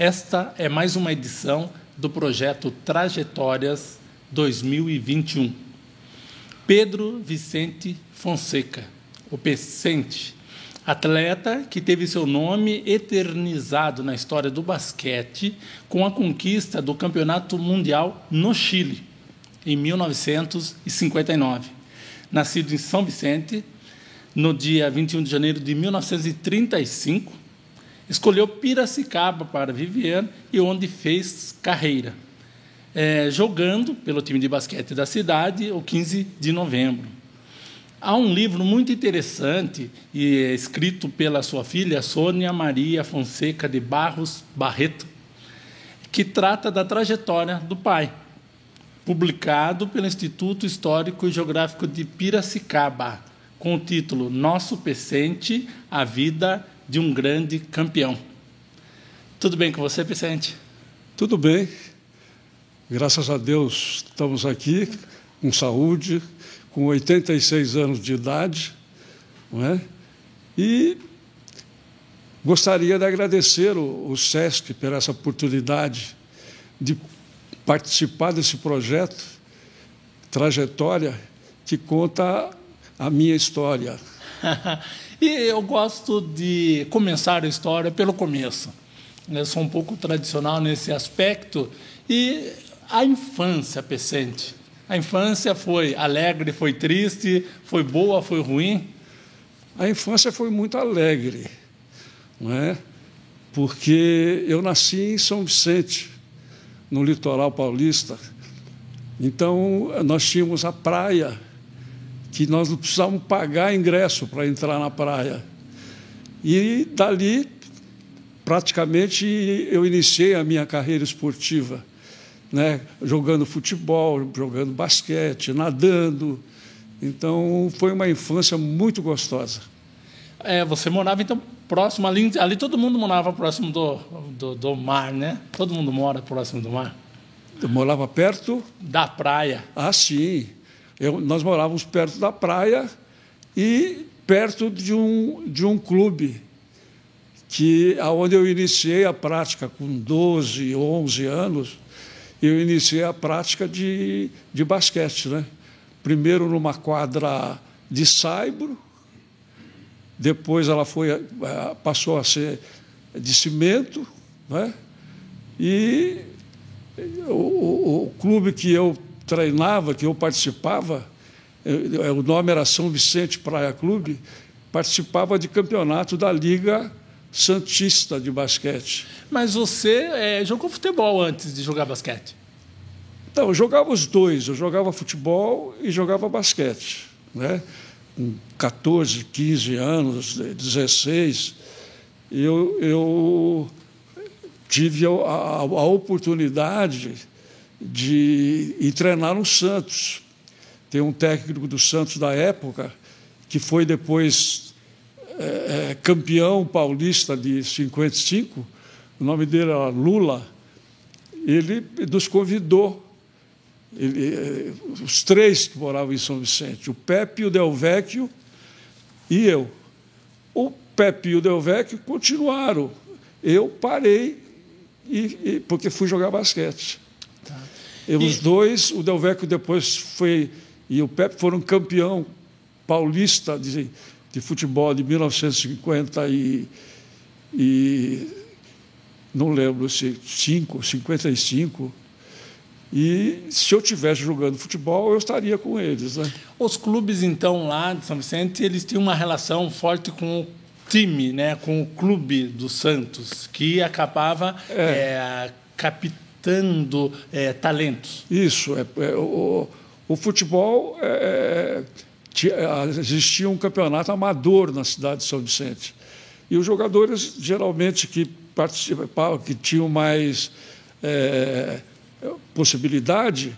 Esta é mais uma edição do projeto Trajetórias 2021. Pedro Vicente Fonseca, o Pecente, atleta que teve seu nome eternizado na história do basquete com a conquista do Campeonato Mundial no Chile, em 1959. Nascido em São Vicente, no dia 21 de janeiro de 1935, escolheu Piracicaba para viver e onde fez carreira, jogando pelo time de basquete da cidade, o 15 de novembro. Há um livro muito interessante, escrito pela sua filha, Sônia Maria Fonseca de Barros Barreto, que trata da trajetória do pai, publicado pelo Instituto Histórico e Geográfico de Piracicaba, com o título Nosso Pecente, a vida de um grande campeão. Tudo bem com você, Pecente? Tudo bem. Graças a Deus estamos aqui com saúde, com 86 anos de idade, não é? E gostaria de agradecer o SESC por essa oportunidade de participar desse projeto, Trajetória, que conta a minha história. E eu gosto de começar a história pelo começo. Eu sou um pouco tradicional nesse aspecto. E a infância, Pecente? A infância foi alegre, foi triste, foi boa, foi ruim? A infância foi muito alegre, não é? Porque eu nasci em São Vicente, no litoral paulista. Então, nós tínhamos a praia, que nós não precisávamos pagar ingresso para entrar na praia. E, dali, praticamente, eu iniciei a minha carreira esportiva, né? Jogando futebol, jogando basquete, nadando. Então, foi uma infância muito gostosa. Você morava, então, próximo, ali todo mundo morava próximo do mar, né? Todo mundo mora próximo do mar. Eu morava perto? Da praia. Ah, sim. Nós morávamos perto da praia e perto de um clube, onde eu iniciei a prática com 12, 11 anos. Eu iniciei a prática de basquete, né? Primeiro numa quadra de saibro, depois ela passou a ser de cimento, né? E o clube que eu treinava, que eu participava, o nome era São Vicente Praia Clube, participava de campeonato da Liga Santista de basquete. Mas você jogou futebol antes de jogar basquete? Então, eu jogava os dois. Eu jogava futebol e jogava basquete, né? Com 14, 15 anos, 16, eu tive a oportunidade de ir treinar no Santos. Tem um técnico do Santos da época, que foi depois campeão paulista de 55, o nome dele era Lula. Ele nos convidou, os três que moravam em São Vicente, o Pepe, o Del Vecchio e eu. O Pepe e o Del Vecchio continuaram. Eu parei porque fui jogar basquete. Tá. Os dois, o Del Vecchio depois e o Pepe foram campeão paulista de futebol de 1950 e não lembro se 55. E se eu estivesse jogando futebol, eu estaria com eles, né? Os clubes, então, lá de São Vicente, eles tinham uma relação forte com o time, né? Com o clube do Santos, que acabava captando talentos. Isso. O futebol... existia um campeonato amador na cidade de São Vicente. E os jogadores, geralmente, que participavam, que tinham mais possibilidade,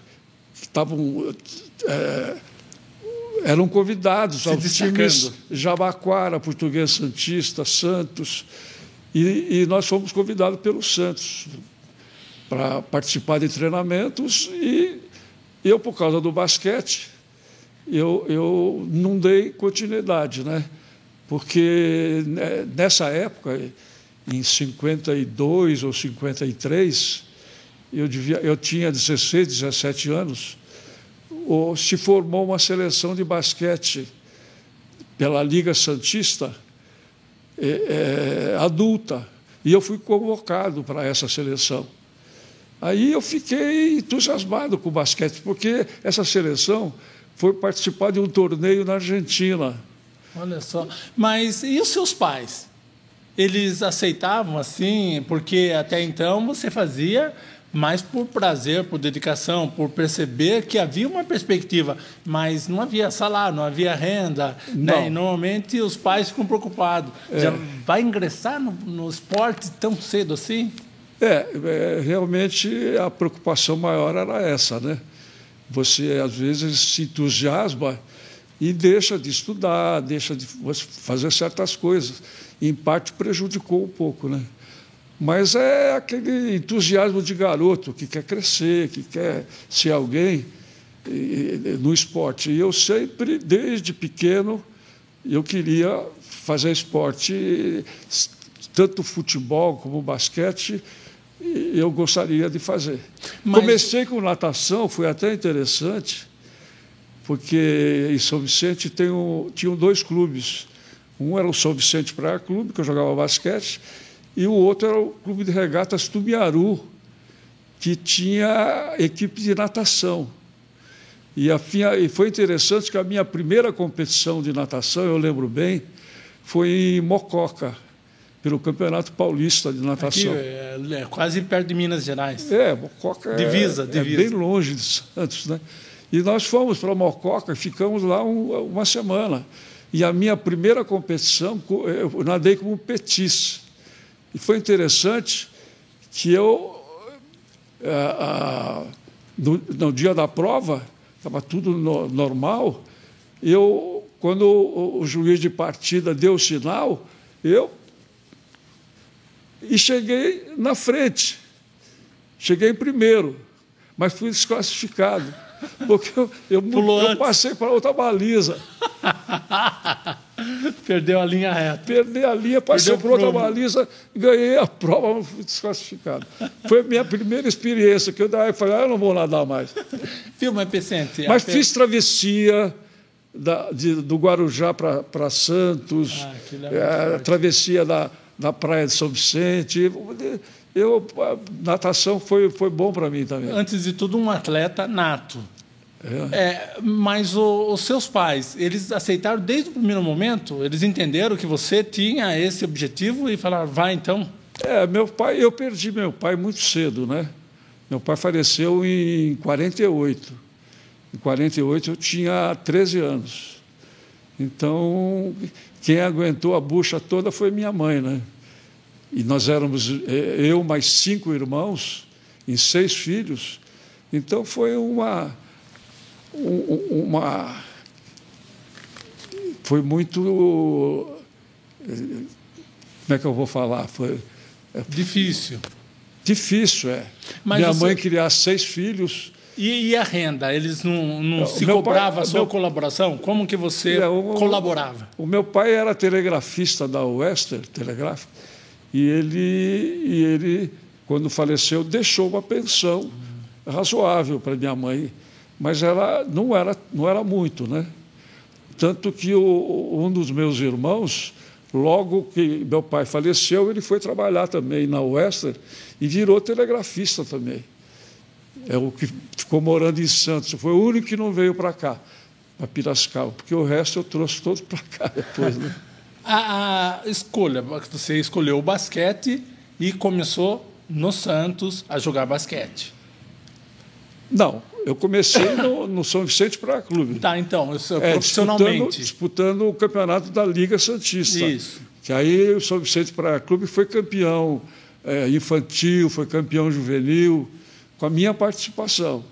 eram convidados aos times Jabaquara, Português Santista, Santos. E nós fomos convidados pelo Santos para participar de treinamentos. E eu, por causa do basquete, eu não dei continuidade, né? Porque nessa época em 52 ou 53, eu tinha 16, 17 anos, se formou uma seleção de basquete pela Liga Santista adulta, e eu fui convocado para essa seleção. Aí eu fiquei entusiasmado com o basquete, porque essa seleção foi participar de um torneio na Argentina. Olha só. Mas e os seus pais? Eles aceitavam assim? Porque até então você fazia mais por prazer, por dedicação, por perceber que havia uma perspectiva, mas não havia salário, não havia renda, né? E normalmente os pais ficam preocupados. Já vai ingressar no esporte tão cedo assim? Realmente a preocupação maior era essa, né? Você, às vezes, se entusiasma e deixa de estudar, deixa de fazer certas coisas. Em parte, prejudicou um pouco, né? Mas é aquele entusiasmo de garoto que quer crescer, que quer ser alguém no esporte. E eu sempre, desde pequeno, eu queria fazer esporte, tanto futebol como basquete, eu gostaria de fazer. Comecei com natação, foi até interessante, porque em São Vicente tinham 2 clubes. Um era o São Vicente Praia Clube, que eu jogava basquete, e o outro era o Clube de Regatas Tumiaru, que tinha equipe de natação. E foi interessante que a minha primeira competição de natação, eu lembro bem, foi em Mococa, pelo Campeonato Paulista de Natação. Aqui, é quase perto de Minas Gerais. Mococa divisa. É bem longe de Santos, né? E nós fomos para Mococa e ficamos lá uma semana. E a minha primeira competição, eu nadei como petis. E foi interessante que eu, no dia da prova, estava tudo normal, quando o juiz de partida deu o sinal, e cheguei na frente. Cheguei em primeiro, mas fui desclassificado, porque eu passei para outra baliza. Perdeu a linha reta. Perdi a linha, passei por outra baliza, ganhei a prova, mas fui desclassificado. Foi a minha primeira experiência, que eu falei, eu não vou nadar mais. Viu, mas Pecente? Mas fiz travessia do Guarujá para Santos, travessia da Praia de São Vicente. Natação foi bom para mim também. Antes de tudo, um atleta nato. Mas os seus pais, eles aceitaram desde o primeiro momento? Eles entenderam que você tinha esse objetivo e falaram, vai então? Eu perdi meu pai muito cedo, né? Meu pai faleceu em 48. Em 48 eu tinha 13 anos. Então, quem aguentou a bucha toda foi minha mãe, né? E nós éramos, eu mais 5 irmãos, em 6 filhos. Então, foi foi muito, como é que eu vou falar? Foi difícil. Difícil, Mas minha mãe criar 6 filhos. E a renda? Eles não se cobravam a sua colaboração? Como que você colaborava? O meu pai era telegrafista da Western Telegraph, e ele, quando faleceu, deixou uma pensão razoável para minha mãe, mas ela não era muito, né? Tanto que um dos meus irmãos, logo que meu pai faleceu, ele foi trabalhar também na Western e virou telegrafista também. É o que ficou morando em Santos. Foi o único que não veio para cá, para Piracicaba, porque o resto eu trouxe todos para cá depois, né? A escolha, você escolheu o basquete e começou no Santos a jogar basquete. Não, eu comecei no São Vicente Praia Clube. Tá, então, profissionalmente. Disputando o campeonato da Liga Santista. Isso. Que aí o São Vicente Praia Clube foi campeão infantil, foi campeão juvenil, com a minha participação.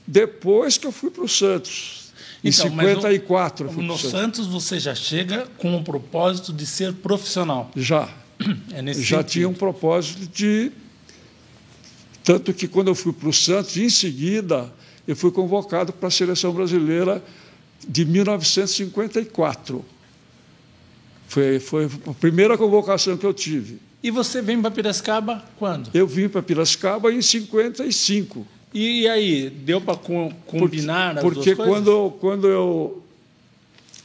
Depois que eu fui para o Santos, em 54. No Santos você já chega com o propósito de ser profissional? Já. Já tinha um propósito de... Tanto que, quando eu fui para o Santos, em seguida, eu fui convocado para a Seleção Brasileira de 1954. Foi a primeira convocação que eu tive. E você vem para Piracicaba quando? Eu vim para Piracicaba em 55. E aí, deu para combinar as duas porque coisas? quando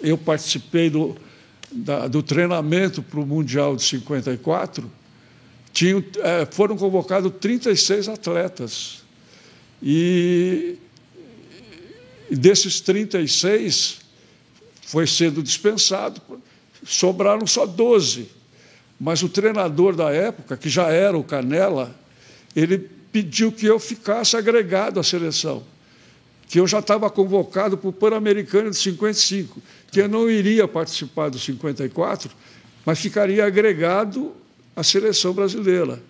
eu participei do treinamento para o Mundial de 54, foram convocados 36 atletas. E desses 36, foi sendo dispensado, sobraram só 12. Mas o treinador da época, que já era o Canella, ele pediu que eu ficasse agregado à seleção, que eu já estava convocado para o Pan-Americano de 55, que eu não iria participar do 54, mas ficaria agregado à seleção brasileira.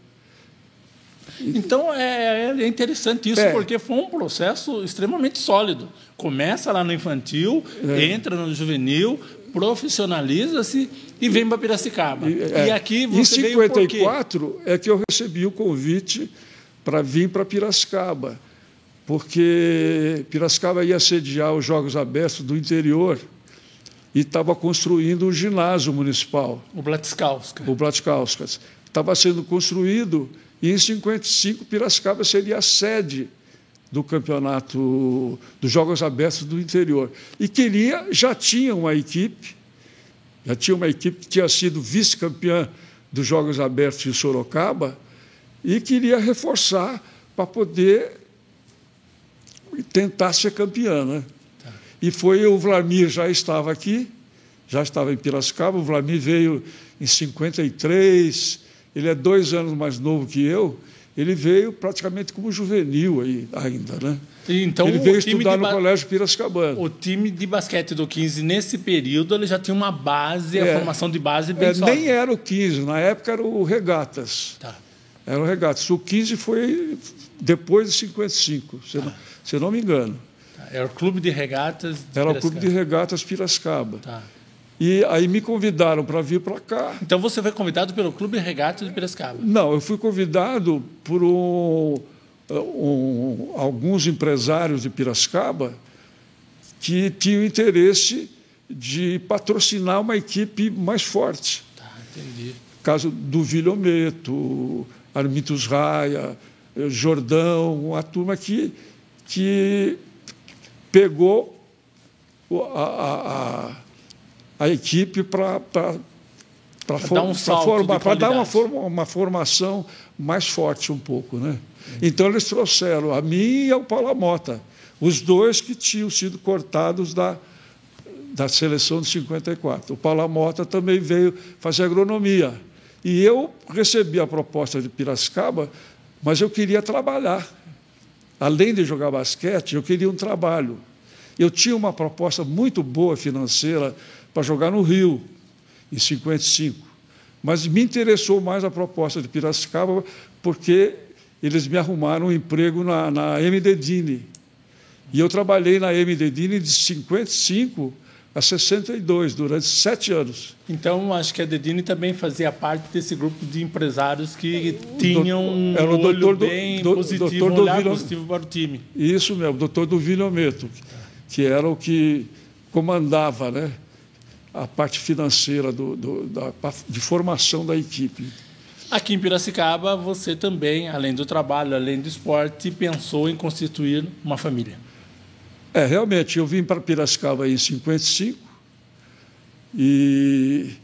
Então, é interessante isso, porque foi um processo extremamente sólido. Começa lá no infantil, entra no juvenil, profissionaliza-se e vem para Piracicaba. E aqui você em veio por quê? 54 é que eu recebi o convite para vir para Piracicaba, porque Piracicaba ia sediar os Jogos Abertos do interior e estava construindo um ginásio municipal. O Blatskauskas. O Blatskauskas. Estava sendo construído e, em 55, Piracicaba seria a sede do campeonato dos Jogos Abertos do interior. E já tinha uma equipe que tinha sido vice-campeã dos Jogos Abertos em Sorocaba e queria reforçar para poder tentar ser campeã, né? E o Vlamir já estava aqui, já estava em Piracicaba. O Vlamir veio em 53, ele é 2 anos mais novo que eu. Ele veio praticamente como juvenil ainda, né? Então, ele veio estudar no Colégio Piracicabano. O time de basquete do 15, nesse período, ele já tinha uma base, a formação de base bem sólida. Nem era o 15, na época era o Regatas. Tá. Era o Regatas. O 15 foi depois de 55, se eu não me engano. Tá. Era o Clube de Regatas de Era o Clube de Regatas Piracicaba. Tá. E aí me convidaram para vir para cá. Então você foi convidado pelo Clube de Regatas de Piracicaba? Não, eu fui convidado por alguns empresários de Piracicaba que tinham interesse de patrocinar uma equipe mais forte. Tá, entendi. Caso do Vilhometo, Armitos Raia, Jordão, a turma que pegou a equipe para dar uma formação mais forte um pouco, né? Então eles trouxeram a mim e ao Paulo Mota, os dois que tinham sido cortados da seleção de 54. O Paulo Mota também veio fazer agronomia. E eu recebi a proposta de Piracicaba, mas eu queria trabalhar. Além de jogar basquete, eu queria um trabalho. Eu tinha uma proposta muito boa financeira para jogar no Rio, em 55. Mas me interessou mais a proposta de Piracicaba, porque eles me arrumaram um emprego na MD Dini. E eu trabalhei na MD Dini de 55 a 62, durante 7 anos. Então, acho que a Dedini também fazia parte desse grupo de empresários que tinham um olho bem positivo, um olhar positivo para o time. Isso mesmo, o doutor do Vilhometo, que era o que comandava, né, a parte financeira de formação da equipe. Aqui em Piracicaba, você também, além do trabalho, além do esporte, pensou em constituir uma família. Realmente, eu vim para Piracicaba em 55 e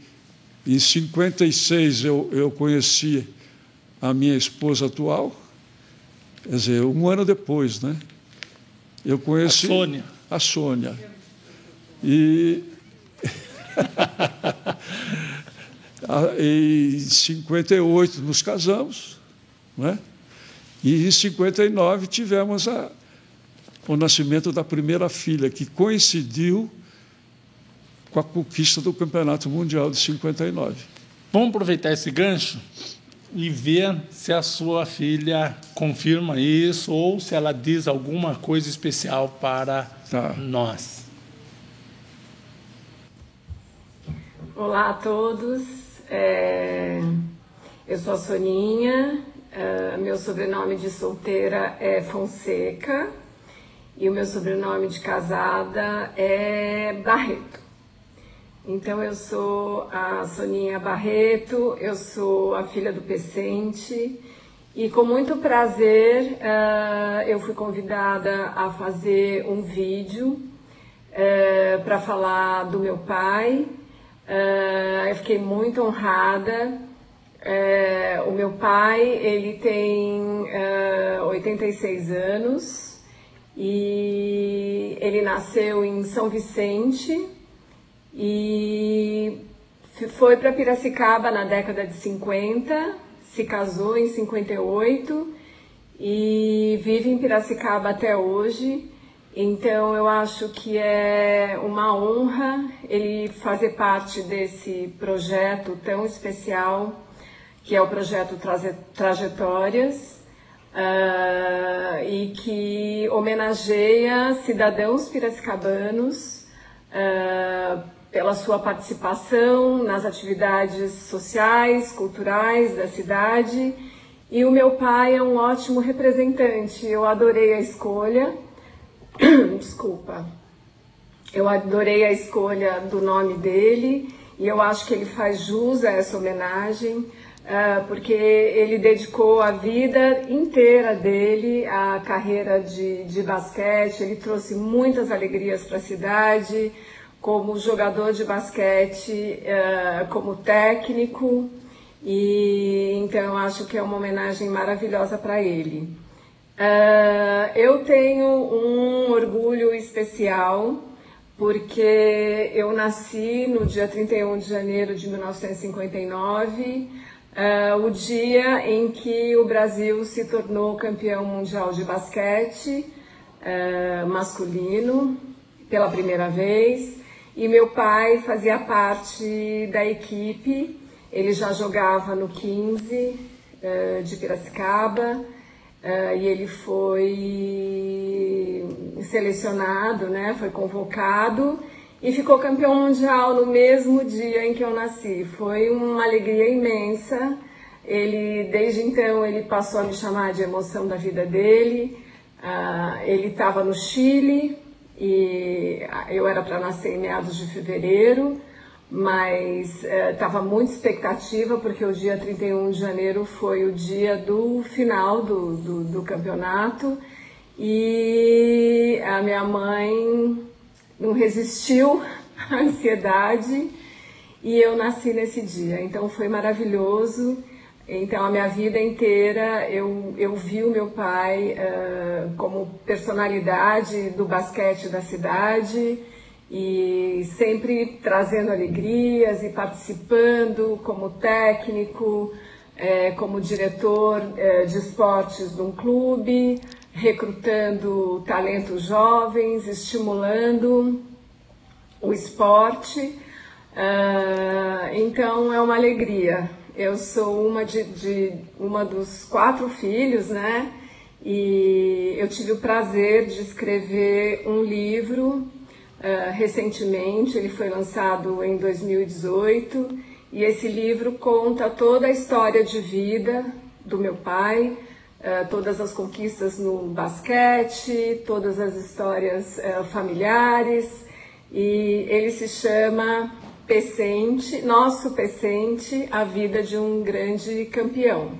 em 56 eu conheci a minha esposa atual, quer dizer, 1 ano depois, né? Eu conheci a Sônia. E em 58 nos casamos, né? E em 59 tivemos o nascimento da primeira filha, que coincidiu com a conquista do Campeonato Mundial de 59. Vamos aproveitar esse gancho e ver se a sua filha confirma isso ou se ela diz alguma coisa especial para nós. Olá a todos, eu sou a Soninha, meu sobrenome de solteira é Fonseca e o meu sobrenome de casada é Barreto. Então, eu sou a Soninha Barreto, eu sou a filha do Pecente e com muito prazer eu fui convidada a fazer um vídeo para falar do meu pai. Eu fiquei muito honrada. O meu pai, ele tem 86 anos e ele nasceu em São Vicente e foi para Piracicaba na década de 50, se casou em 58 e vive em Piracicaba até hoje. Então eu acho que é uma honra ele fazer parte desse projeto tão especial, que é o projeto Trajetórias, e que homenageia cidadãos piracicabanos pela sua participação nas atividades sociais, culturais da cidade. E o meu pai é um ótimo representante, eu adorei a escolha. Desculpa. Eu adorei a escolha do nome dele e eu acho que ele faz jus a essa homenagem, porque ele dedicou a vida inteira dele à carreira de basquete. Ele trouxe muitas alegrias para a cidade, como jogador de basquete, como técnico, e então eu acho que é uma homenagem maravilhosa para ele. Eu tenho um orgulho especial porque eu nasci no dia 31 de janeiro de 1959, o dia em que o Brasil se tornou campeão mundial de basquete masculino pela primeira vez, e meu pai fazia parte da equipe. Ele já jogava no 15 de Piracicaba. E ele foi selecionado, né, foi convocado e ficou campeão mundial no mesmo dia em que eu nasci. Foi uma alegria imensa. Desde então, ele passou a me chamar de emoção da vida dele. Ele estava no Chile e eu era para nascer em meados de fevereiro, mas estava muita expectativa porque o dia 31 de janeiro foi o dia do final do campeonato e a minha mãe não resistiu à ansiedade e eu nasci nesse dia. Então foi maravilhoso. Então a minha vida inteira eu vi o meu pai como personalidade do basquete da cidade, e sempre trazendo alegrias e participando como técnico, como diretor de esportes de um clube, recrutando talentos jovens, estimulando o esporte. Então é uma alegria. Eu sou uma dos 4 filhos, né? E eu tive o prazer de escrever um livro recentemente. Ele foi lançado em 2018 e esse livro conta toda a história de vida do meu pai, todas as conquistas no basquete, todas as histórias familiares, e ele se chama Pecente, Nosso Pecente, a vida de um grande campeão.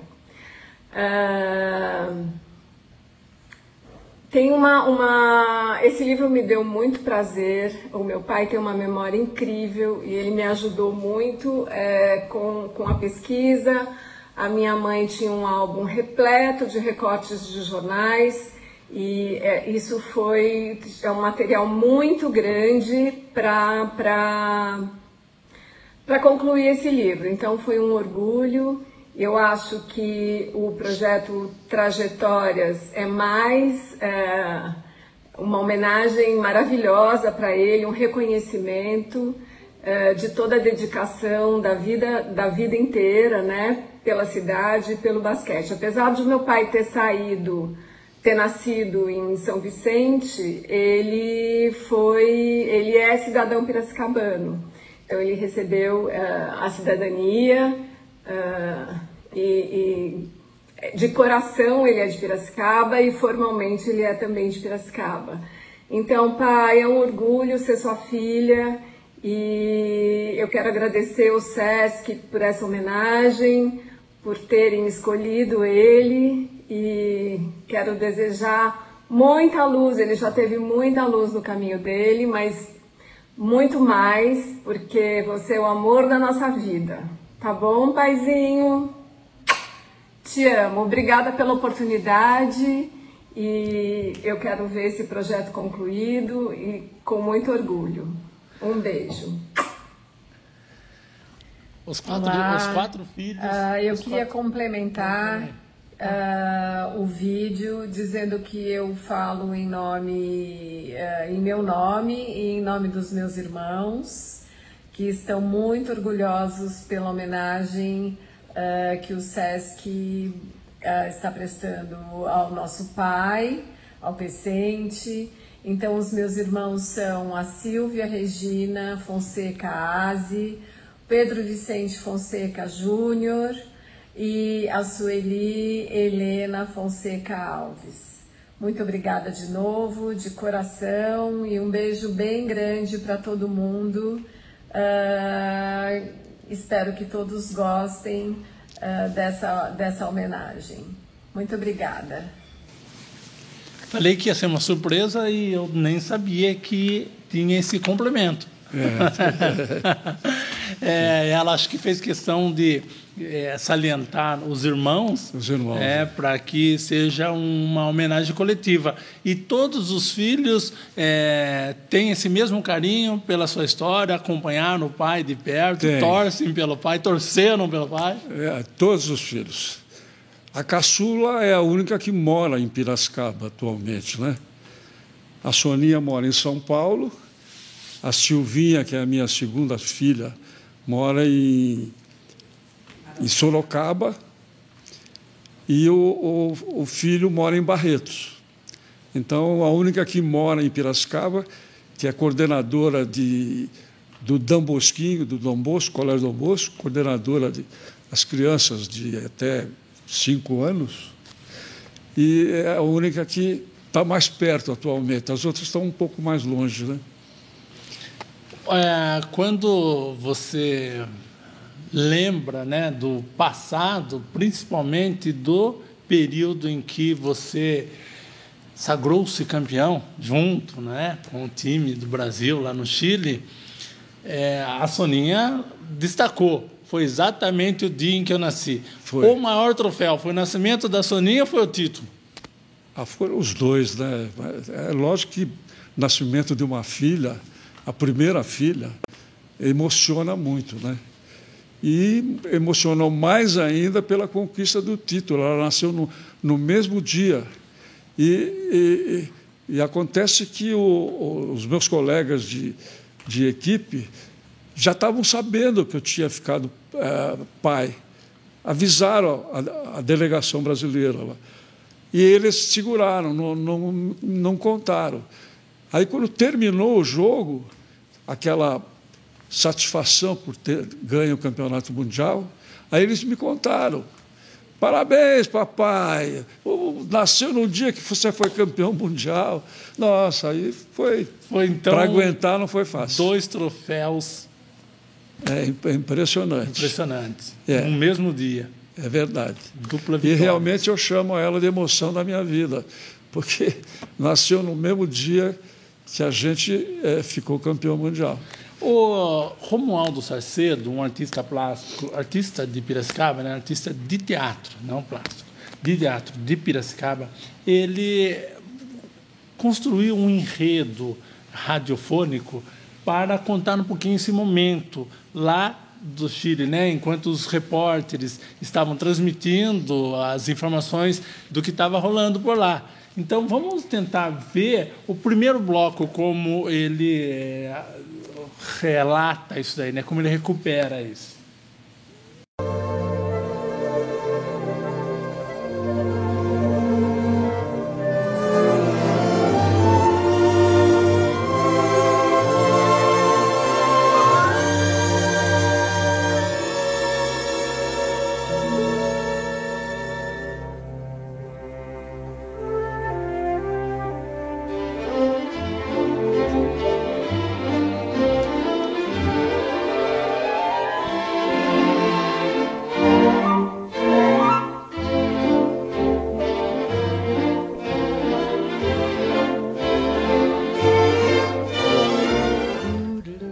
Esse livro me deu muito prazer. O meu pai tem uma memória incrível e ele me ajudou muito com a pesquisa. A minha mãe tinha um álbum repleto de recortes de jornais e isso foi um material muito grande para concluir esse livro. Então foi um orgulho. Eu acho que o projeto Trajetórias é mais uma homenagem maravilhosa para ele, um reconhecimento de toda a dedicação da vida inteira, né, pela cidade e pelo basquete. Apesar de meu pai ter nascido em São Vicente, ele é cidadão piracicabano. Então ele recebeu a cidadania e de coração ele é de Piracicaba e formalmente ele é também de Piracicaba. Então, pai, é um orgulho ser sua filha E eu quero agradecer ao SESC por essa homenagem, por terem escolhido ele, e quero desejar muita luz. Ele já teve muita luz no caminho dele, mas muito mais, porque você é o amor da nossa vida. Tá bom, paizinho? Te amo. Obrigada pela oportunidade, e eu quero ver esse projeto concluído e com muito orgulho. Um beijo. Os quatro filhos. Eu queria complementar o vídeo dizendo que eu falo em meu nome e em nome dos meus irmãos, que estão muito orgulhosos pela homenagem que o SESC está prestando ao nosso pai, ao Pecente. Então, os meus irmãos são a Silvia Regina Fonseca Aze, Pedro Vicente Fonseca Júnior e a Sueli Helena Fonseca Alves. Muito obrigada de novo, de coração, e um beijo bem grande para todo mundo. Espero que todos gostem dessa homenagem. Muito obrigada. Falei que ia ser uma surpresa e eu nem sabia que tinha esse complemento. Ela acho que fez questão de salientar os irmãos, para que seja uma homenagem coletiva. E todos os filhos têm esse mesmo carinho pela sua história, acompanharam o pai de perto, torcem pelo pai, torceram pelo pai. Todos os filhos. A caçula é a única que mora em Piracicaba atualmente, né? A Soninha mora em São Paulo, a Silvinha, que é a minha segunda filha, mora em Sorocaba, e o filho mora em Barretos. Então, a única que mora em Piracicaba, que é coordenadora do Dom Bosquinho, do Dom Bosco, Colégio Dom Bosco, coordenadora das crianças de até 5 anos, e é a única que está mais perto atualmente. As outras estão um pouco mais longe, né? Quando você lembra, né, do passado, principalmente do período em que você sagrou-se campeão junto, né, com o time do Brasil lá no Chile, a Soninha destacou. Foi exatamente o dia em que eu nasci. O maior troféu foi o nascimento da Soninha ou foi o título? Foram os dois, né? É lógico que o nascimento de uma filha, a primeira filha, emociona muito, né? E emocionou mais ainda pela conquista do título. Ela nasceu no mesmo dia. E acontece que os meus colegas de equipe já estavam sabendo que eu tinha ficado pai. Avisaram a delegação brasileira lá. E eles seguraram, não contaram. Aí, quando terminou o jogo, aquela satisfação por ter ganho o campeonato mundial, aí eles me contaram: parabéns, papai, nasceu no dia que você foi campeão mundial. Nossa, aí foi então, para aguentar não foi fácil. 2 troféus. É impressionante. Impressionante. No mesmo dia. É verdade. Dupla vitória. E realmente eu chamo ela de emoção da minha vida, porque nasceu no mesmo dia que a gente ficou campeão mundial. O Romualdo Sarcedo, um artista plástico, artista de Piracicaba, né, artista de teatro, não plástico, de teatro de Piracicaba, ele construiu um enredo radiofônico para contar um pouquinho esse momento lá do Chile, né? Enquanto os repórteres estavam transmitindo as informações do que estava rolando por lá. Então, vamos tentar ver o primeiro bloco, como ele relata isso daí, né? Como ele recupera isso.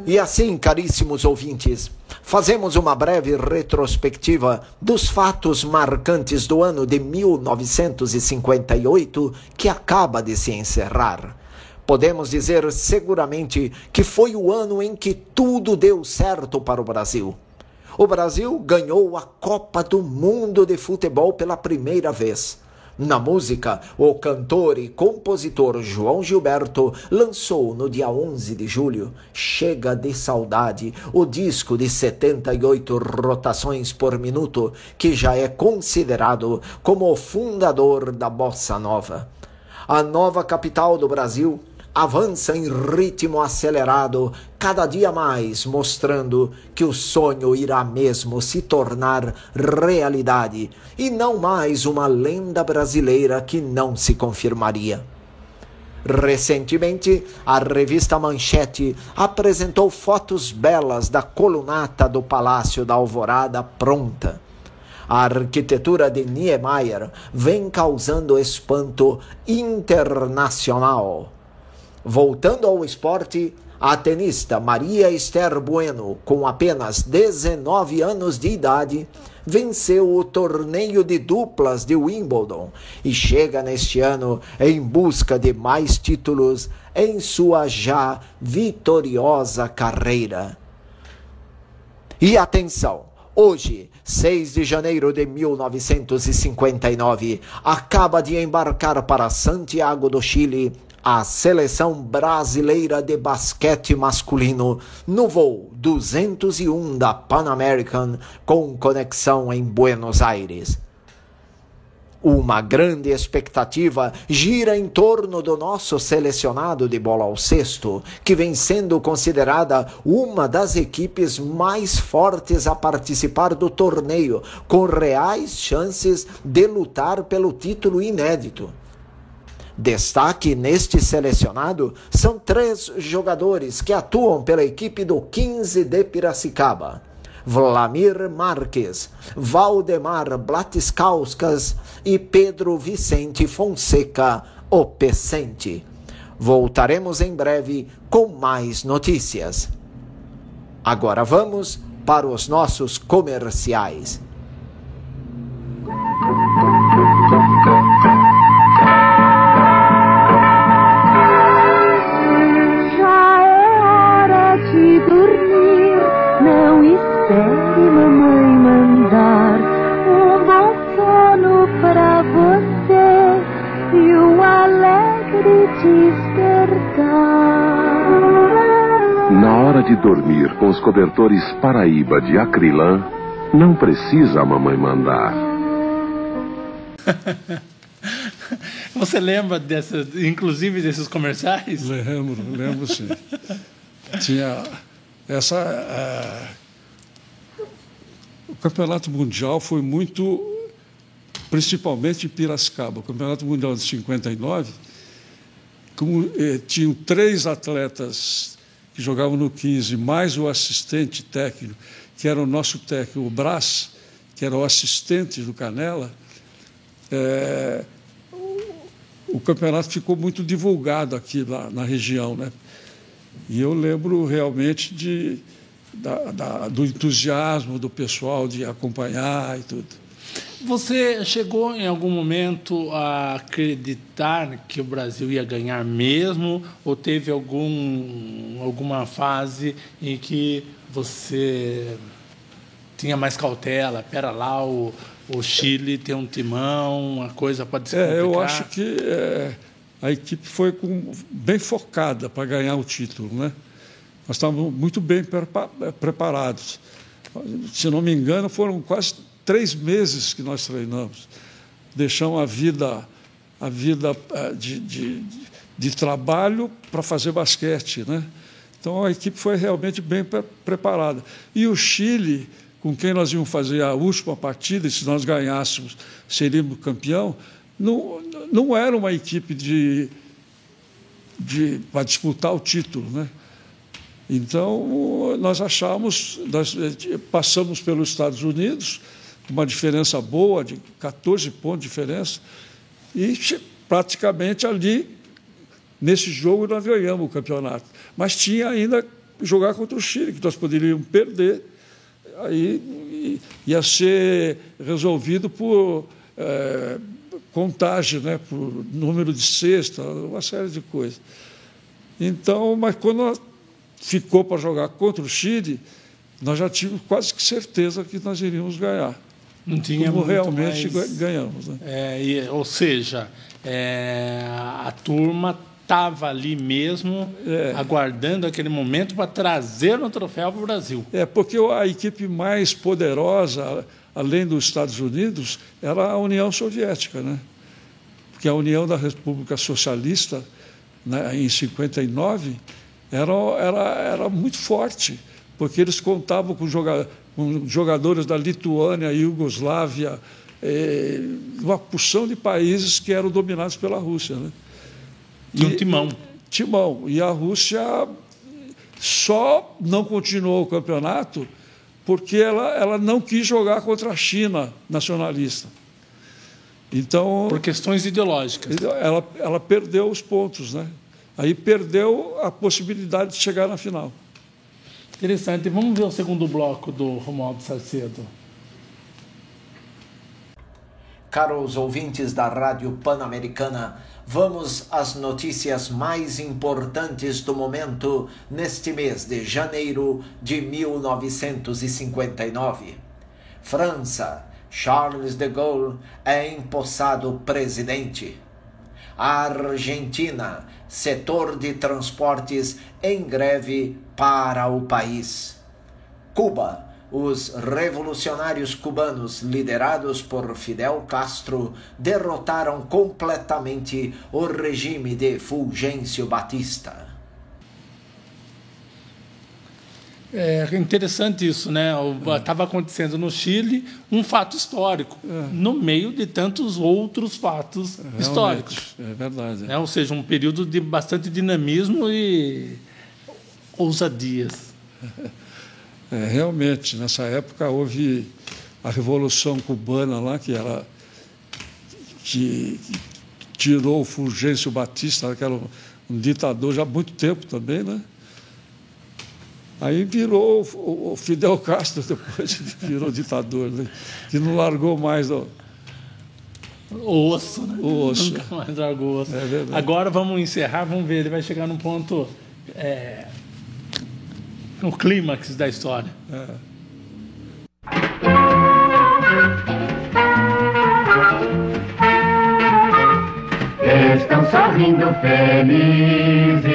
E assim, caríssimos ouvintes, fazemos uma breve retrospectiva dos fatos marcantes do ano de 1958 que acaba de se encerrar. Podemos dizer seguramente que foi o ano em que tudo deu certo para o Brasil. O Brasil ganhou a Copa do Mundo de Futebol pela primeira vez. Na música, o cantor e compositor João Gilberto lançou no dia 11 de julho Chega de Saudade, o disco de 78 rotações por minuto, que já é considerado como o fundador da Bossa Nova. A nova capital do Brasil avança em ritmo acelerado, cada dia mais mostrando que o sonho irá mesmo se tornar realidade e não mais uma lenda brasileira que não se confirmaria. Recentemente, a revista Manchete apresentou fotos belas da colunata do Palácio da Alvorada pronta. A arquitetura de Niemeyer vem causando espanto internacional. Voltando ao esporte, a tenista Maria Esther Bueno, com apenas 19 anos de idade, venceu o torneio de duplas de Wimbledon e chega neste ano em busca de mais títulos em sua já vitoriosa carreira. E atenção! Hoje, 6 de janeiro de 1959, acaba de embarcar para Santiago do Chile a seleção brasileira de basquete masculino no voo 201 da Pan American com conexão em Buenos Aires. Uma grande expectativa gira em torno do nosso selecionado de bola ao cesto, que vem sendo considerada uma das equipes mais fortes a participar do torneio, com reais chances de lutar pelo título inédito. Destaque neste selecionado são 3 jogadores que atuam pela equipe do 15 de Piracicaba: Vlamir Marques, Valdemar Blatiskauskas e Pedro Vicente Fonseca, o Pecente. Voltaremos em breve com mais notícias. Agora vamos para os nossos comerciais. Não espere mamãe mandar um bom sono para você e um alegre despertar. Na hora de dormir com os cobertores Paraíba de Acrilã, não precisa a mamãe mandar. Você lembra inclusive desses comerciais? Lembro sim. Tinha o Campeonato Mundial foi muito, principalmente em Piracicaba. O Campeonato Mundial de 59, tinham 3 atletas que jogavam no 15, mais o assistente técnico, que era o nosso técnico, o Brás, que era o assistente do Canela. O campeonato ficou muito divulgado aqui na região, né? E eu lembro realmente do entusiasmo do pessoal de acompanhar e tudo. Você chegou em algum momento a acreditar que o Brasil ia ganhar mesmo? Ou teve alguma fase em que você tinha mais cautela? Pera lá, o Chile tem um timão, a coisa pode se complicar? Eu acho que a equipe foi bem focada para ganhar o título, né? Nós estávamos muito bem preparados. Se não me engano, foram quase 3 meses que nós treinamos. Deixamos a vida de trabalho para fazer basquete, né? Então, a equipe foi realmente bem preparada. E o Chile, com quem nós íamos fazer a última partida, e se nós ganhássemos, seríamos campeão, não era uma equipe para disputar o título, né? Então, nós passamos pelos Estados Unidos, uma diferença boa, de 14 pontos de diferença, e praticamente ali, nesse jogo, nós ganhamos o campeonato. Mas tinha ainda jogar contra o Chile, que nós poderíamos perder. Aí ia ser resolvido por contagem, né, por número de cesta, uma série de coisas. Então, mas quando ficou para jogar contra o Chile, nós já tínhamos quase que certeza que nós iríamos ganhar. Não tinha como muito realmente mais... ganhamos. Né? Ou seja, a turma estava ali mesmo, aguardando aquele momento para trazer o troféu para o Brasil. Porque a equipe mais poderosa, além dos Estados Unidos, era a União Soviética, né? Porque a União da República Socialista, né, em 59, era muito forte, porque eles contavam com jogadores da Lituânia, Iugoslávia, uma porção de países que eram dominados pela Rússia, né? E um timão. Timão. E a Rússia só não continuou o campeonato porque ela não quis jogar contra a China nacionalista. Então, por questões ideológicas. Ela perdeu os pontos, né? Aí perdeu a possibilidade de chegar na final. Interessante. Vamos ver o segundo bloco do Romualdo Salcedo. Caros ouvintes da Rádio Pan-Americana, vamos às notícias mais importantes do momento neste mês de janeiro de 1959. França, Charles de Gaulle é empossado presidente. Argentina, setor de transportes em greve para o país. Cuba, os revolucionários cubanos liderados por Fidel Castro derrotaram completamente o regime de Fulgêncio Batista. É interessante isso, né? Estava acontecendo no Chile um fato histórico, no meio de tantos outros fatos históricos. É verdade. Ou seja, um período de bastante dinamismo e ousadias. Realmente, nessa época houve a Revolução Cubana lá, que tirou o Fulgêncio Batista, que era um ditador já há muito tempo também, né? Aí virou o Fidel Castro, depois virou ditador, né? Que não largou mais o osso, né? O osso. Nunca mais largou o osso. É verdade. Agora vamos encerrar, vamos ver, ele vai chegar num ponto, no clímax da história. Estão sorrindo felizes,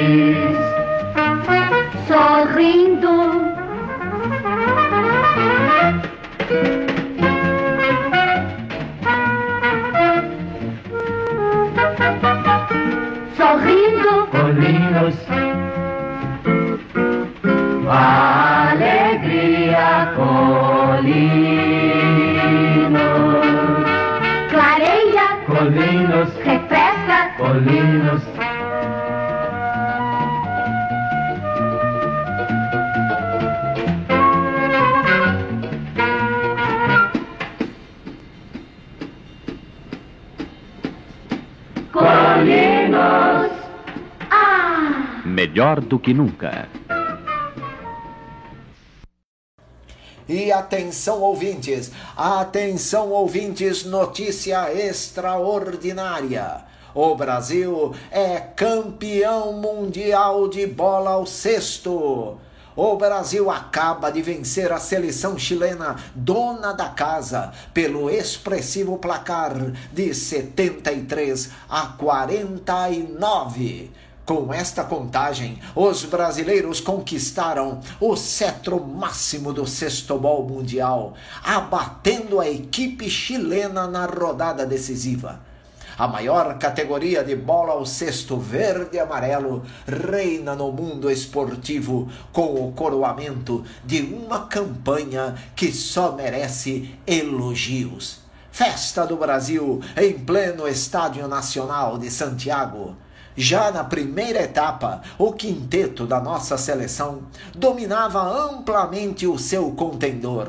sorrindo. Sorrindo, colinos, alegria, colinos, clareia, colinos, refresca, colinos. Colinos, melhor do que nunca. E atenção ouvintes, notícia extraordinária. O Brasil é campeão mundial de bola ao cesto. O Brasil acaba de vencer a seleção chilena, dona da casa, pelo expressivo placar de 73-49. Com esta contagem, os brasileiros conquistaram o cetro máximo do cestobol mundial, abatendo a equipe chilena na rodada decisiva. A maior categoria de bola ao cesto verde e amarelo reina no mundo esportivo com o coroamento de uma campanha que só merece elogios. Festa do Brasil em pleno Estádio Nacional de Santiago. Já na primeira etapa, o quinteto da nossa seleção dominava amplamente o seu contendor.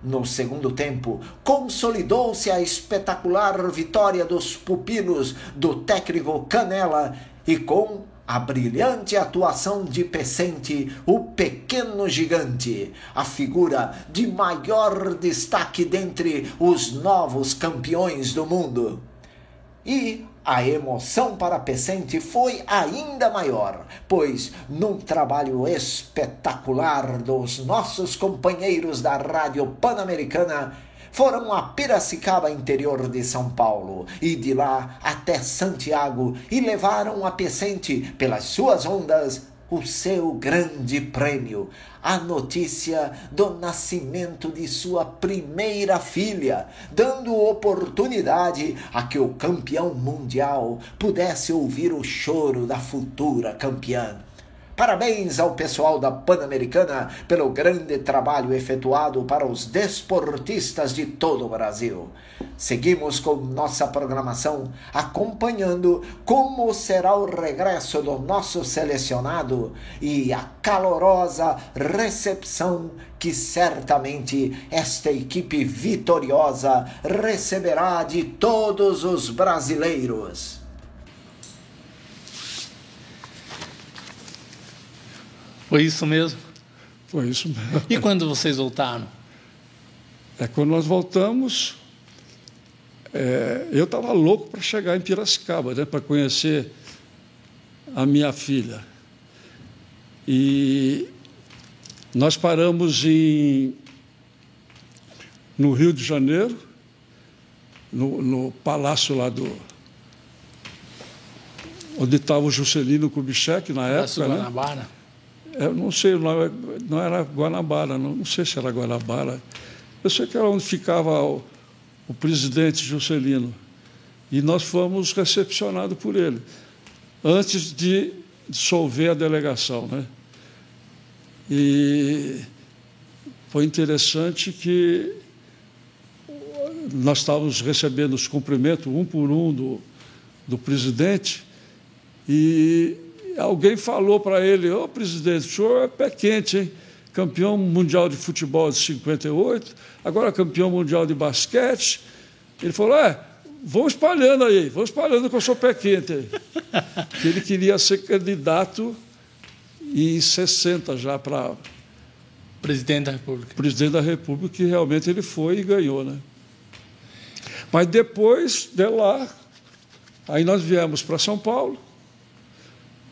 No segundo tempo, consolidou-se a espetacular vitória dos pupilos do técnico Canella E com a brilhante atuação de Pecente, o pequeno gigante, a figura de maior destaque dentre os novos campeões do mundo. E a emoção para Pecente foi ainda maior, pois num trabalho espetacular dos nossos companheiros da Rádio Pan-Americana, foram a Piracicaba, interior de São Paulo, e de lá até Santiago, e levaram a Pecente, pelas suas ondas, o seu grande prêmio, a notícia do nascimento de sua primeira filha, dando oportunidade a que o campeão mundial pudesse ouvir o choro da futura campeã. Parabéns ao pessoal da Pan-Americana pelo grande trabalho efetuado para os desportistas de todo o Brasil. Seguimos com nossa programação, acompanhando como será o regresso do nosso selecionado e a calorosa recepção que certamente esta equipe vitoriosa receberá de todos os brasileiros. Foi isso mesmo? Foi isso mesmo. E quando vocês voltaram? Quando nós voltamos, eu estava louco para chegar em Piracicaba, né, para conhecer a minha filha. E nós paramos no Rio de Janeiro, no palácio lá onde estava o Juscelino Kubitschek na época, né? Guanabara. Eu não sei, não era Guanabara, não sei se era Guanabara. Eu sei que era onde ficava o presidente Juscelino. E nós fomos recepcionados por ele, antes de dissolver a delegação, né? E foi interessante que nós estávamos recebendo os cumprimentos, um por um, do presidente, e alguém falou para ele: ô presidente, o senhor é pé quente, hein? Campeão mundial de futebol de 58, agora campeão mundial de basquete. Ele falou: vão espalhando aí, vão espalhando que eu sou pé quente aí. Que ele queria ser candidato em 60 já para Presidente da República. Presidente da República, que realmente ele foi e ganhou, né? Mas depois de lá, aí nós viemos para São Paulo,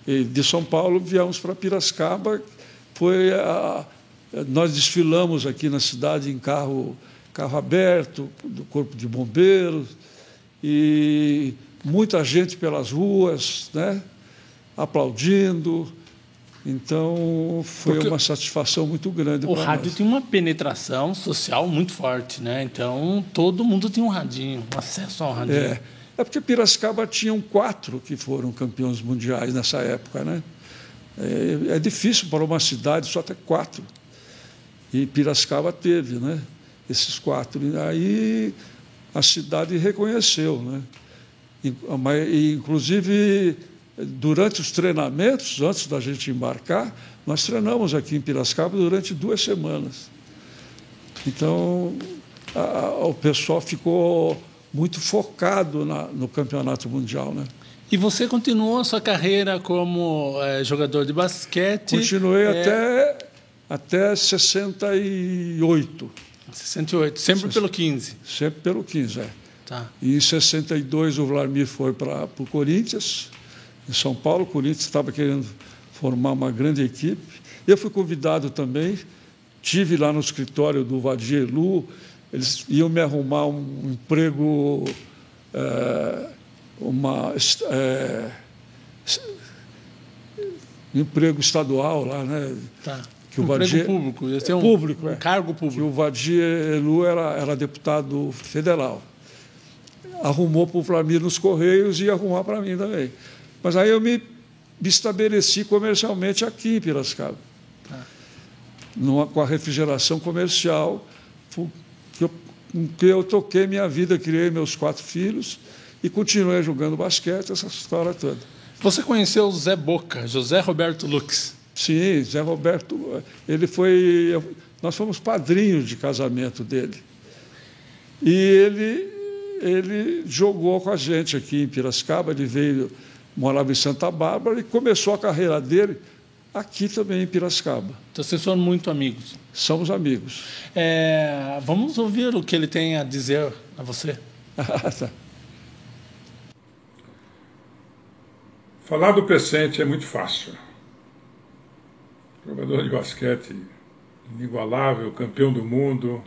e de São Paulo viemos para Piracicaba. Nós desfilamos aqui na cidade em carro aberto, do Corpo de Bombeiros, e muita gente pelas ruas, né, aplaudindo. Então, foi uma satisfação muito grande para nós. O rádio tem uma penetração social muito forte, né? Então, todo mundo tem um radinho, um acesso ao radinho. É porque Piracicaba tinham 4 que foram campeões mundiais nessa época, né? É difícil para uma cidade só ter 4. E Piracicaba teve, né, esses 4. E aí a cidade reconheceu, né? Inclusive, durante os treinamentos, antes da gente embarcar, nós treinamos aqui em Piracicaba durante 2 semanas. Então, o pessoal ficou muito focado no campeonato mundial, né? E você continuou a sua carreira como jogador de basquete? Continuei até 68. 68, sempre pelo 15? Sempre pelo 15, Tá. E em 62 o Vladimir foi para o Corinthians, em São Paulo. O Corinthians estava querendo formar uma grande equipe. Eu fui convidado também, estive lá no escritório do Vadir Elu. Eles iam me arrumar um emprego, emprego estadual lá, né? Tá. Que o Vadir, público, ia ser público, um cargo público. Que o Vadir Elu era deputado federal. Arrumou para o Vladimir nos Correios e ia arrumar para mim também. Mas aí eu me estabeleci comercialmente aqui em Piracicaba, com a refrigeração comercial, com que eu toquei minha vida, criei meus 4 filhos e continuei jogando basquete, essa história toda. Você conheceu o Zé Boca, José Roberto Lux? Sim, Zé Roberto, nós fomos padrinhos de casamento dele. E ele jogou com a gente aqui em Piracicaba, ele veio morava em Santa Bárbara e começou a carreira dele aqui também em Piracicaba. Então, vocês foram muito amigos. Somos amigos. Vamos ouvir o que ele tem a dizer a você. Tá. Falar do Pecente é muito fácil. Jogador de basquete inigualável, campeão do mundo,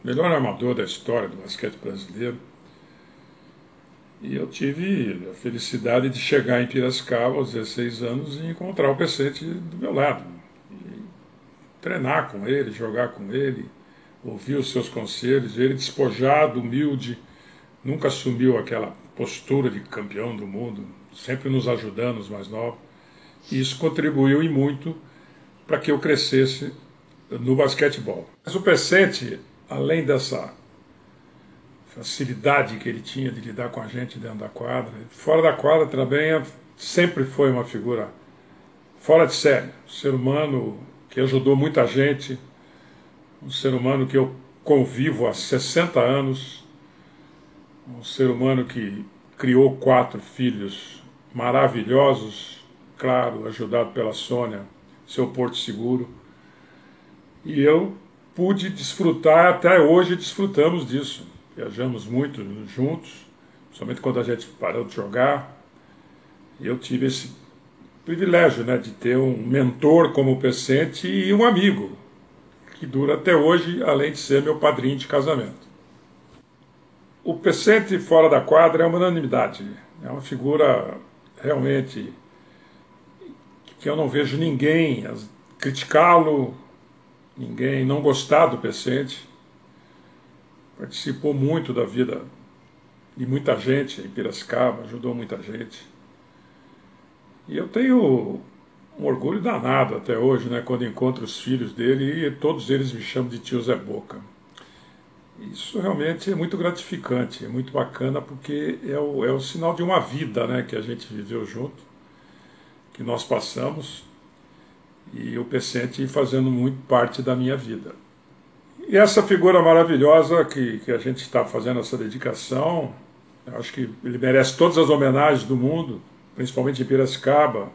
melhor armador da história do basquete brasileiro. E eu tive a felicidade de chegar em Piracicaba aos 16 anos e encontrar o Pecente do meu lado. E treinar com ele, jogar com ele, ouvir os seus conselhos. Ele despojado, humilde, nunca assumiu aquela postura de campeão do mundo, sempre nos ajudando, os mais novos. E isso contribuiu e muito para que eu crescesse no basquetebol. Mas o Pecente, além dessa facilidade que ele tinha de lidar com a gente dentro da quadra, fora da quadra também sempre foi uma figura fora de série, um ser humano que ajudou muita gente, um ser humano que eu convivo há 60 anos, um ser humano que criou 4 filhos maravilhosos, claro, ajudado pela Sônia, seu Porto Seguro, e eu pude desfrutar, até hoje desfrutamos disso. Viajamos muito juntos, principalmente quando a gente parou de jogar. E eu tive esse privilégio, né, de ter um mentor como o Pecente e um amigo, que dura até hoje, além de ser meu padrinho de casamento. O Pecente fora da quadra é uma unanimidade. É uma figura realmente que eu não vejo ninguém criticá-lo, ninguém não gostar do Pecente. Participou muito da vida de muita gente em Piracicaba, ajudou muita gente. E eu tenho um orgulho danado até hoje, né, quando encontro os filhos dele e todos eles me chamam de tio Zé Boca. Isso realmente é muito gratificante, é muito bacana, porque é o sinal de uma vida, né, que a gente viveu junto, que nós passamos, e o Pecente fazendo muito parte da minha vida. E essa figura maravilhosa que a gente está fazendo essa dedicação, eu acho que ele merece todas as homenagens do mundo, principalmente em Piracicaba,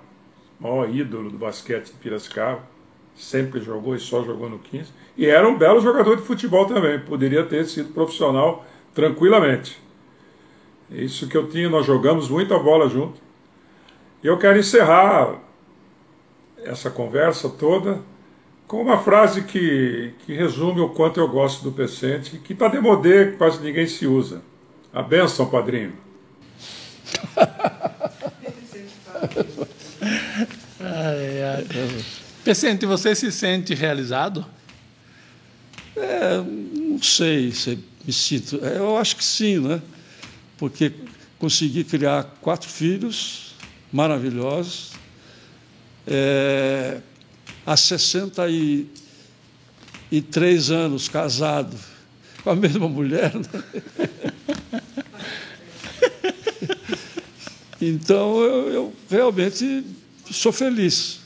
maior ídolo do basquete de Piracicaba, sempre jogou e só jogou no 15, e era um belo jogador de futebol também, poderia ter sido profissional tranquilamente. É isso que eu tinha, nós jogamos muita bola junto. E eu quero encerrar essa conversa toda com uma frase que resume o quanto eu gosto do Pecente, que está demodé, que quase ninguém se usa. A bênção, padrinho. Pecente, você se sente realizado? Não sei se me sinto. Eu acho que sim, né? Porque consegui criar 4 filhos maravilhosos. Há 63 anos casado com a mesma mulher, né? Então eu realmente sou feliz.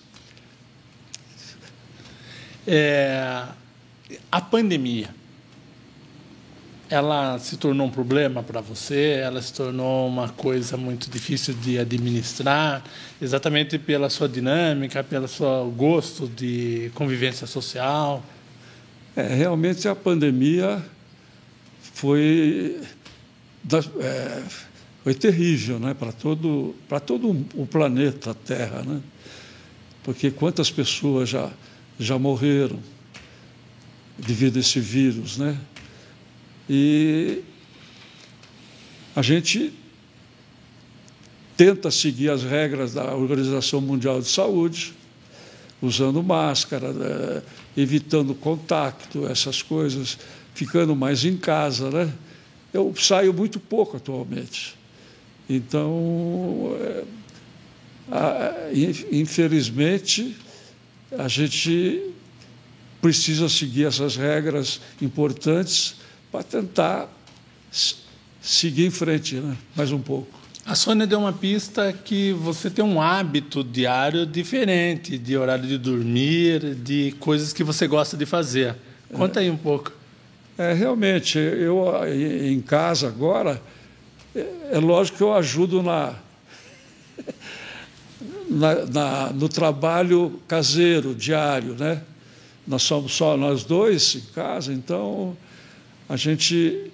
A pandemia, ela se tornou um problema para você? Ela se tornou uma coisa muito difícil de administrar, exatamente pela sua dinâmica, pelo seu gosto de convivência social? Realmente a pandemia foi terrível, né, para todo o planeta Terra, né? Porque quantas pessoas já morreram devido a esse vírus, né? E a gente tenta seguir as regras da Organização Mundial de Saúde, usando máscara, evitando contato, essas coisas, ficando mais em casa, né? Eu saio muito pouco atualmente. Então, infelizmente, a gente precisa seguir essas regras importantes para tentar seguir em frente, né? Mais um pouco. A Sônia deu uma pista que você tem um hábito diário diferente, de horário de dormir, de coisas que você gosta de fazer. Conta aí um pouco. Realmente, eu em casa agora, é lógico que eu ajudo no trabalho caseiro, diário, né? Nós somos só nós dois em casa, então a gente...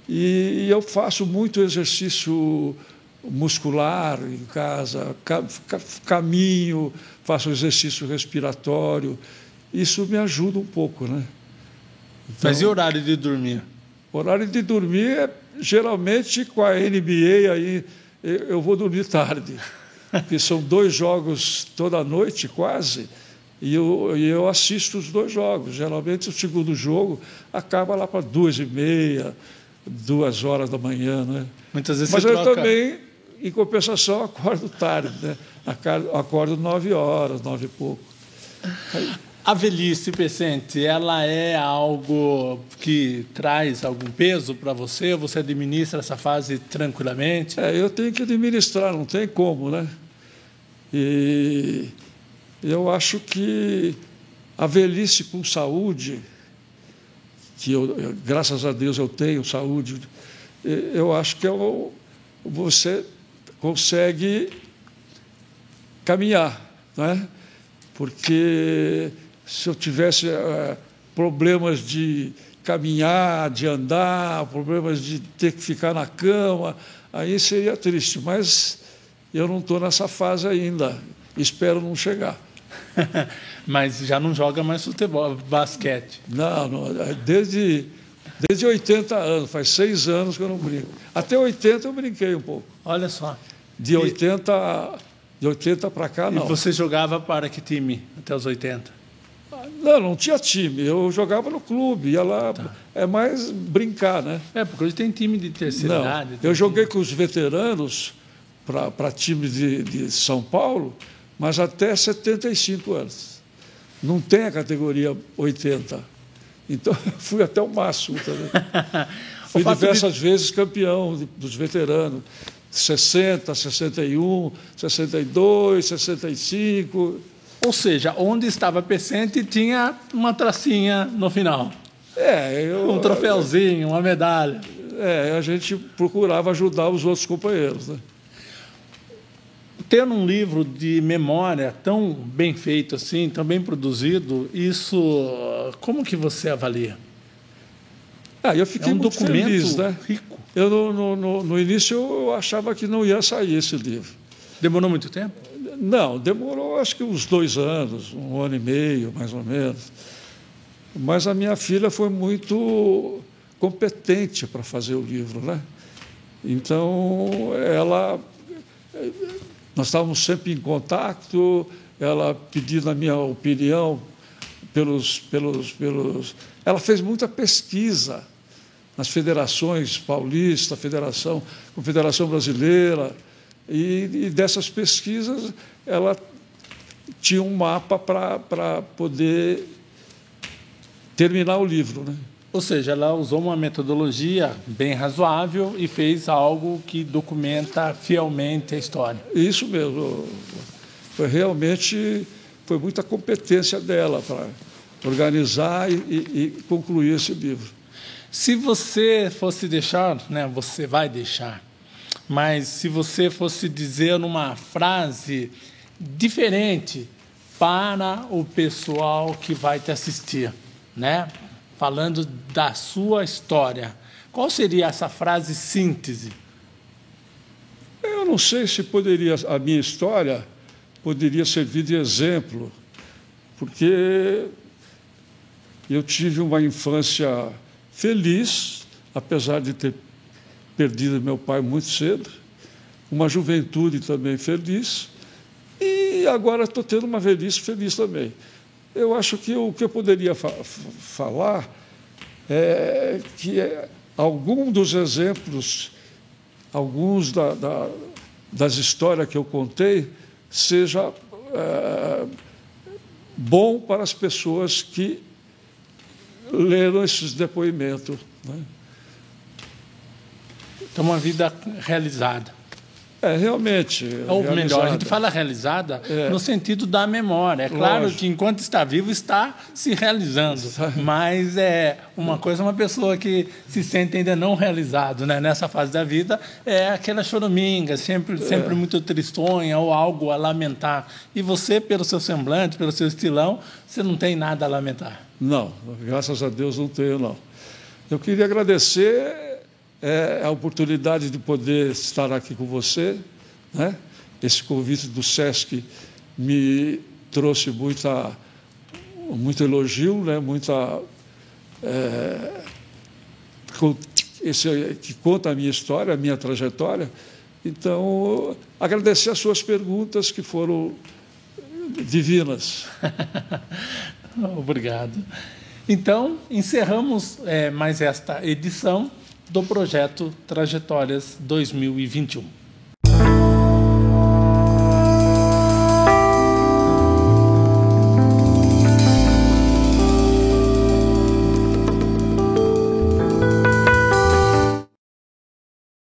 E eu faço muito exercício muscular em casa, caminho, faço exercício respiratório. Isso me ajuda um pouco, né? Então, mas e o horário de dormir? Horário de dormir, geralmente com a NBA, aí eu vou dormir tarde, porque são 2 jogos toda noite, quase, e eu assisto os 2 jogos. Geralmente o segundo jogo acaba lá para 2h30, 2 horas da manhã, né? Muitas vezes mas você eu troca... também, em compensação, acordo tarde, né? Acordo 9 horas, 9 e pouco. A velhice, Pecente, ela é algo que traz algum peso para você? Você administra essa fase tranquilamente? Eu tenho que administrar, não tem como, né? E eu acho que a velhice com saúde, que graças a Deus eu tenho saúde, eu acho que você consegue caminhar, né? Porque se eu tivesse problemas de caminhar, de andar, problemas de ter que ficar na cama, aí seria triste. Mas eu não estou nessa fase ainda. Espero não chegar. Mas já não joga mais futebol, basquete? Não, desde 80 anos, faz 6 anos que eu não brinco. Até 80 eu brinquei um pouco. Olha só. De 80 para cá, não. E você jogava para que time até os 80? Não tinha time. Eu jogava no clube, ia lá. Tá. É mais brincar, né? Porque hoje tem time de terceira idade. Eu joguei com os veteranos para time de São Paulo, mas até 75 anos. Não tem a categoria 80. Então, fui até o máximo também. Fui diversas vezes campeão dos veteranos. 60, 61, 62, 65. Ou seja, onde estava Pecente tinha uma tracinha no final. Um troféuzinho, uma medalha. A gente procurava ajudar os outros companheiros, né? Ter um livro de memória tão bem feito assim, tão bem produzido, isso, como que você avalia? Eu fiquei muito feliz, né? Rico. No início eu achava que não ia sair esse livro. Demorou muito tempo? Não, demorou acho que uns 2 anos, 1 ano e meio, mais ou menos. Mas a minha filha foi muito competente para fazer o livro, né? Então, nós estávamos sempre em contato, ela pedindo a minha opinião Ela fez muita pesquisa nas federações paulista, Confederação Brasileira, e dessas pesquisas ela tinha um mapa para poder terminar o livro, né? Ou seja, ela usou uma metodologia bem razoável e fez algo que documenta fielmente a história. Isso mesmo. Foi muita competência dela para organizar e concluir esse livro. Se você fosse deixar, né, você vai deixar, mas se você fosse dizer uma frase diferente para o pessoal que vai te assistir, né? Falando da sua história, qual seria essa frase síntese? Eu não sei se a minha história poderia servir de exemplo, porque eu tive uma infância feliz, apesar de ter perdido meu pai muito cedo, uma juventude também feliz, e agora estou tendo uma velhice feliz também. Eu acho que o que eu poderia falar é que algum dos exemplos, alguns das histórias que eu contei, seja bom para as pessoas que leram esses depoimentos, né? Então, uma vida realizada. Realmente. Ou melhor, a gente realizada. fala realizada no sentido da memória. É claro Lógico. que enquanto está vivo está se realizando, mas uma coisa, uma pessoa que se sente ainda não realizado, né, nessa fase da vida, é aquela choraminga, sempre muito tristonha ou algo a lamentar. E você, pelo seu semblante, pelo seu estilão, você não tem nada a lamentar. Não, graças a Deus não tenho, não. Eu queria agradecer a oportunidade de poder estar aqui com você, né? Esse convite do SESC me trouxe muito elogio, né? Que conta a minha história, a minha trajetória. Então, agradecer as suas perguntas, que foram divinas. Obrigado. Então, encerramos mais esta edição do projeto Trajetórias 2021.